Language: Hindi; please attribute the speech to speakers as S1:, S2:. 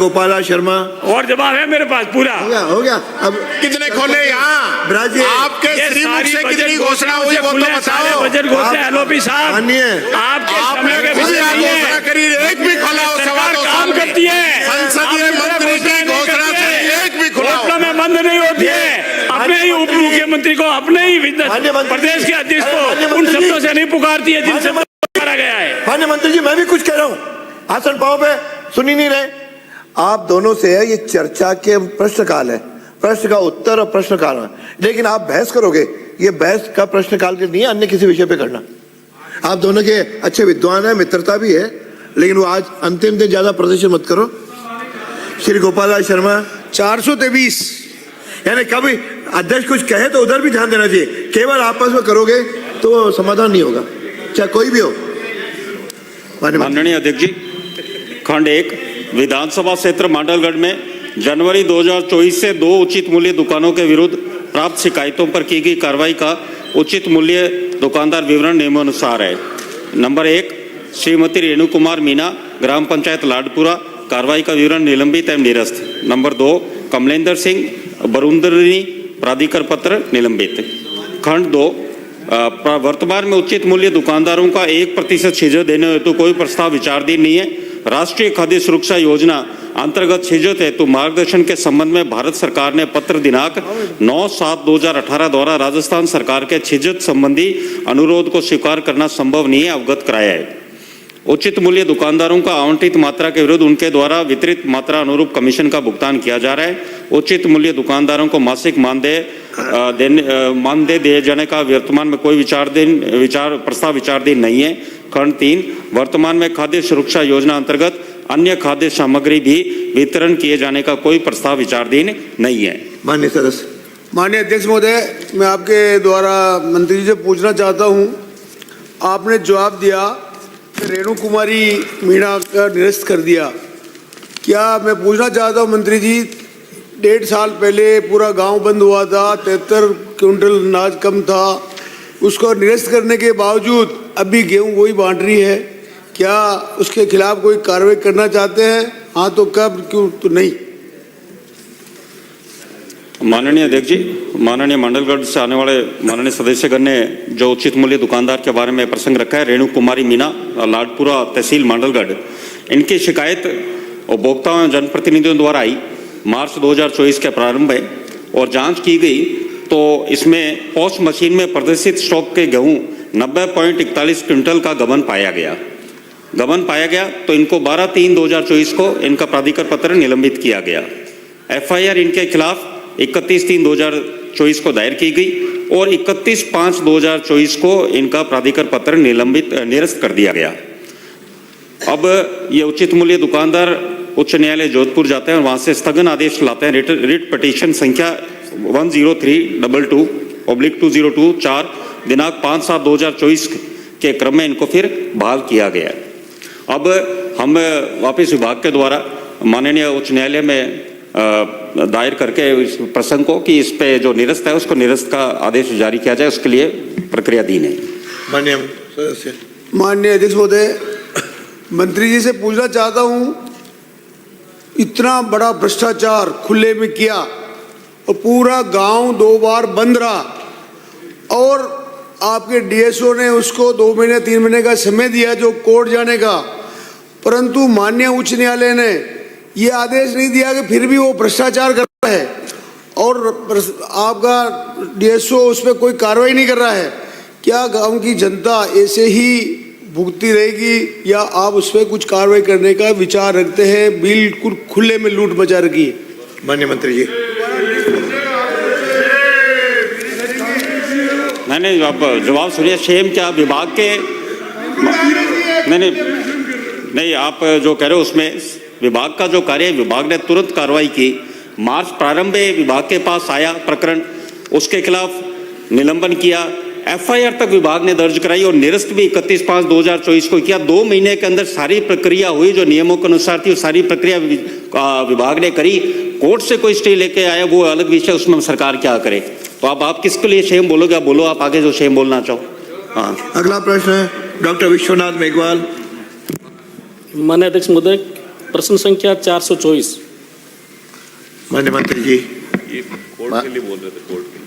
S1: गोपाला शर्मा।
S2: और जवाब है मेरे पास पूरा।
S1: हो गया। अब
S3: कितने खोले यहाँ
S1: ब्राजील
S3: आपके श्रीमुख से कितनी घोषणा हुई वो तो बताओ।
S2: बजट घोषणा एलओपी साहब आपके समय के
S3: घोषणा करी एक भी खोला हो सवाल
S2: काम करती है
S3: संसदीय मंत्री की घोषणा से एक भी खोला
S2: में बंद नहीं होती है। अपने ही उप मुख्यमंत्री को अपने ही प्रदेश के अध्यक्ष को उन शब्दों से नहीं पुकारती है जिनसे पुकारा गया है।
S1: माननीय मंत्री जी मैं भी कुछ कह रहा हूँ, आसन पाँव पे सुन ही नहीं रहे। आप दोनों से है ये चर्चा के प्रश्नकाल है, प्रश्न का उत्तर और प्रश्नकाल है, लेकिन आप बहस करोगे ये बहस का प्रश्नकाल के नहीं, अन्य किसी विषय पे करना। आप दोनों के अच्छे विद्वान है, मित्रता भी है, लेकिन वो आज अंतिम दिन ज्यादा प्रदर्शन मत करो। श्री गोपाल शर्मा
S4: 423
S1: यानी कभी अध्यक्ष कुछ कहे तो उधर भी ध्यान देना चाहिए, केवल आपस में करोगे तो समाधान नहीं होगा, चाहे कोई भी हो।
S5: माननीय अध्यक्ष जी, खंड 1 विधानसभा क्षेत्र मांडलगढ़ में जनवरी 2024 से 2 उचित मूल्य दुकानों के विरुद्ध प्राप्त शिकायतों पर की गई कार्रवाई का उचित मूल्य दुकानदार विवरण निम्नानुसार है। नंबर 1 श्रीमती रेणु कुमार मीना, ग्राम पंचायत लाडपुरा, कार्रवाई का विवरण निलंबित एवं निरस्त। नंबर 2 कमलेंद्र सिंह, बरुंदरनी, प्राधिकार पत्र निलंबित। खंड 2 वर्तमान में उचित मूल्य दुकानदारों का 1% छीजत देने हेतु कोई प्रस्ताव विचाराधीन नहीं है। राष्ट्रीय खाद्य सुरक्षा योजना अंतर्गत छीजत हेतु मार्गदर्शन के संबंध में भारत सरकार ने पत्र दिनांक 9/7/2018 द्वारा राजस्थान सरकार के छीजत संबंधी अनुरोध को स्वीकार करना संभव नहीं है, अवगत कराया है। उचित मूल्य दुकानदारों का आवंटित मात्रा के विरुद्ध उनके द्वारा वितरित मात्रा अनुरूप कमीशन का भुगतान किया जा रहा है। उचित मूल्य दुकानदारों को मासिक मानदेय दिए जाने का वर्तमान में कोई प्रस्ताव विचाराधीन नहीं है। खंड 3 वर्तमान में खाद्य सुरक्षा योजना अंतर्गत अन्य खाद्य सामग्री भी वितरण किए जाने का कोई प्रस्ताव विचाराधीन नहीं है।
S1: माननीय सदस्य।
S4: माननीय अध्यक्ष महोदय, मैं आपके द्वारा मंत्री जी से पूछना चाहता हूं, आपने जवाब दिया रेणु कुमारी मीणा का निरस्त कर दिया। क्या मैं पूछना चाहता हूं मंत्री जी, 1.5 साल पहले पूरा गांव बंद हुआ था, 73 क्विंटल अनाज कम था, उसको निरस्त करने के बावजूद अभी गेहूं वही बांट रही है, क्या उसके खिलाफ कोई कार्रवाई करना चाहते हैं? हाँ तो कब, क्यों तो नहीं?
S5: माननीय अध्यक्ष जी, माननीय मंडलगढ़ से आने वाले माननीय सदस्यगण ने जो उचित मूल्य दुकानदार के बारे में प्रसंग रखा है, रेणु कुमारी मीना, लाडपुरा तहसील मंडलगढ़, इनकी शिकायत उपभोक्ता एवं जनप्रतिनिधियों द्वारा आई मार्च 2024 के प्रारंभ में, और जांच की गई तो इसमें पोस्ट मशीन में प्रदर्शित स्टॉक के गेहूं 90.41 क्विंटल का गबन पाया गया तो इनको 12/3/2024 को इनका प्राधिकार पत्र निलंबित किया गया। FIR इनके खिलाफ 31/3/2024 को दायर की गई और 31/5/2024 को इनका प्राधिकार पत्र निरस्त कर दिया गया। अब ये उचित मूल्य दुकानदार उच्च न्यायालय जोधपुर जाते हैं और वहां से स्थगन आदेश लाते हैं। रिट पिटीशन संख्या 10322/2024 दिनांक 5/7/2024 के क्रम में इनको फिर बहाल किया गया। अब हम वापस विभाग के द्वारा माननीय उच्च न्यायालय में दायर करके इस प्रसंग को कि इस पे जो निरस्त है उसको निरस्त का आदेश जारी किया जाए, उसके लिए प्रक्रियाधीन है।
S1: माननीय सदस्य।
S4: माननीय अध्यक्ष महोदय, मंत्री जी से पूछना चाहता हूं, इतना बड़ा भ्रष्टाचार खुले में किया और पूरा गांव 2 बार बंद रहा और आपके DSO ने उसको 2 महीने 3 महीने का समय दिया जो कोर्ट जाने का, परंतु माननीय उच्च न्यायालय ने ये आदेश नहीं दिया कि फिर भी वो भ्रष्टाचार कर रहा है और आपका DSO उस पर कोई कार्रवाई नहीं कर रहा है। क्या गांव की जनता ऐसे ही भुगती रहेगी या आप उस पर कुछ कार्रवाई करने का विचार रखते हैं? बिल्कुल खुले में लूट मचा रखी है।
S1: माननीय मंत्री जी।
S5: नहीं, आप जवाब सुनिए। शेम क्या विभाग के नहीं, आप जो कह रहे हो उसमें विभाग का जो कार्य है, विभाग ने तुरंत कार्रवाई की। मार्च प्रारंभ में विभाग के पास आया प्रकरण, उसके खिलाफ निलंबन किया, FIR तक विभाग ने दर्ज कराई और निरस्त भी 31/5/2024 को किया। 2 महीने के अंदर सारी प्रक्रिया हुई जो नियमों के अनुसार थी, सारी प्रक्रिया विभाग ने करी। कोर्ट से कोई स्टे लेके आया वो अलग विषय, उसमें सरकार क्या करे। तो अब आप किसके लिए शेम बोलोगे? आप बोलो, आप आगे जो शेम बोलना चाहो। हाँ,
S1: अगला प्रश्न है डॉक्टर विश्वनाथ मेघवाल।
S6: माननीय अध्यक्ष महोदय, प्रश्न संख्या 424।
S1: माननीय मंत्री जी
S3: ये कोर्ट के लिए बोल रहे थे, कोर्ट के लिए।